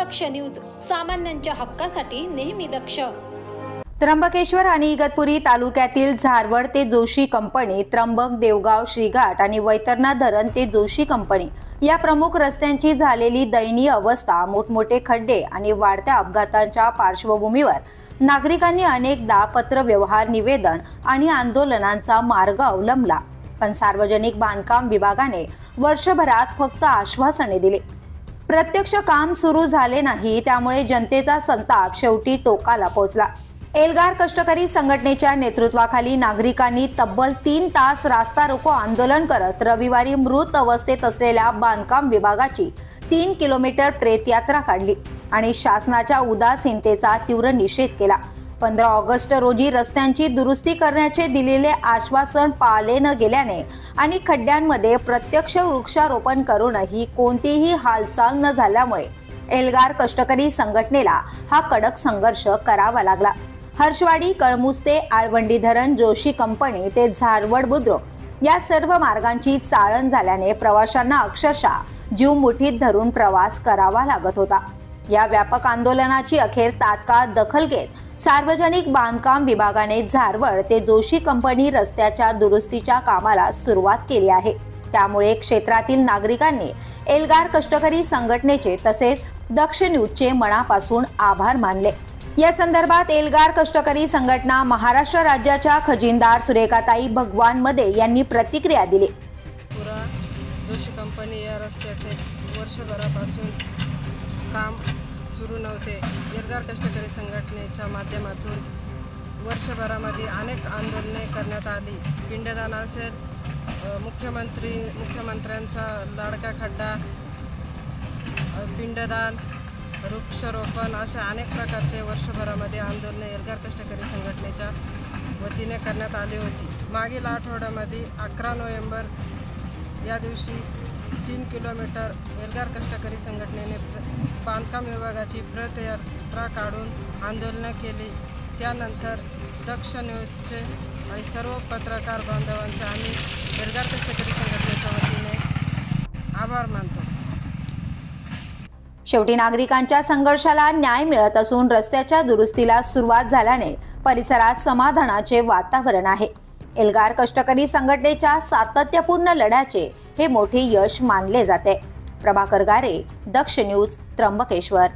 दक्ष news, सामान्यांच्या हक्कासाठी नेहमी दक्ष। त्र्यंबकेश्वर आणि इगतपुरी तालुक्यातील झारवड ते जोशी कंपनी, त्र्यंबक, देवगाव, श्रीघाट आणि वैतरणा धरण ते जोशी कंपनी या प्रमुख रस्त्यांची झालेली दयनीय अवस्था, मोठमोठे खड्डे आणि वाढत्या अपघातांच्या पार्श्वभूमीवर नागरिकांनी अनेकदा पत्रव्यवहार, निवेदन आणि आंदोलनांचा मार्ग अवलंबला, पण सार्वजनिक बांधकाम विभागाने वर्षभरात फक्त आश्वासने दिली। प्रत्यक्ष काम सुरू झाले नाही, त्यामुळे जनतेचा संताप शेवटी टोकाला पोहोचला। एल्गार कष्टकरी संघटनेच्या नेतृत्वाखाली नागरिकांनी तब्बल 3 तास रास्ता रोको आंदोलन करत रविवारी मृत अवस्थेत असलेल्या बांधकाम विभागाची 3 किलोमीटर प्रेतयात्रा काढली आणि शासनाच्या उदासीनतेचा तीव्र निषेध केला। 15 ऑगस्ट रोजी रस्त्यांची दुरुस्ती करण्याचे दिलेले आश्वासन पाळले न गेल्याने आणि खड्ड्यांमध्ये प्रत्यक्ष वृक्षारोपण करूनही कोणतीही हालचाल न झाल्यामुळे एल्गार कष्टकरी संघटनेला हा कडक संघर्ष करावा लागला। हर्षवाडी, कळमुस्ते, आळवंडी धरण, जोशी कंपनी ते झारवड बुद्रुक या सर्व मार्गांची चाळण झाल्याने प्रवाशांना अक्षरशः जीव मुठीत धरून प्रवास करावा लागत होता। या व्यापक आंदोलनाची अखेर तात्काळ दखल घेत सार्वजनिक बांधकाम विभागाने झारवड ते जोशी कंपनी रस्त्याच्या दुरुस्तीच्या कामाला सुरुवात केली आहे। त्यामुळे क्षेत्रातील नागरिकांनी एल्गार कष्टकरी संघटनेचे तसेच दक्ष न्यूजचे मनापासून आभार मानले। या संदर्भात एल्गार कष्टकरी संघटना महाराष्ट्र राज्याच्या खजिनदार सुरेखाताई भगवान मध्ये यांनी प्रतिक्रिया दिली। जोशी कंपनी या रस्त्याचे वर्षभरापासून काम सुरू नव्हते। एल्गार कष्टकरी संघटनेच्या माध्यमातून वर्षभरामध्ये अनेक आंदोलने करण्यात आली। पिंडदान असेल, मुख्यमंत्र्यांचा लाडका खड्डा, पिंडदान, वृक्षारोपण अशा अनेक प्रकारचे वर्षभरामध्ये आंदोलने एल्गार कष्टकरी संघटनेच्या वतीने करण्यात आली होती। मागील आठवड्यामध्ये 11 नोव्हेंबर या दिवशी 3 किलोमीटर एल्गार कष्टकरी संघटनेने बांधकाम विभागाची प्रेतयात्रा काढून आंदोलनं केली। त्यानंतर दक्ष न्यूजचे आणि सर्व पत्रकार बांधवांचे आम्ही एल्गार कष्टकरी संघटनेच्या वतीने आभार मानतो। शेवटी नागरिकांच्या संघर्षाला न्याय मिळत असून रस्त्याच्या दुरुस्तीला सुरुवात झाल्याने परिसरात समाधानाचे वातावरण आहे। एल्गार कष्टकरी संघटनेच्या सातत्यपूर्ण लढ्याचे हे मोठे यश मानले जाते। प्रभाकर गारे, दक्ष न्यूज, त्र्यंबकेश्वर।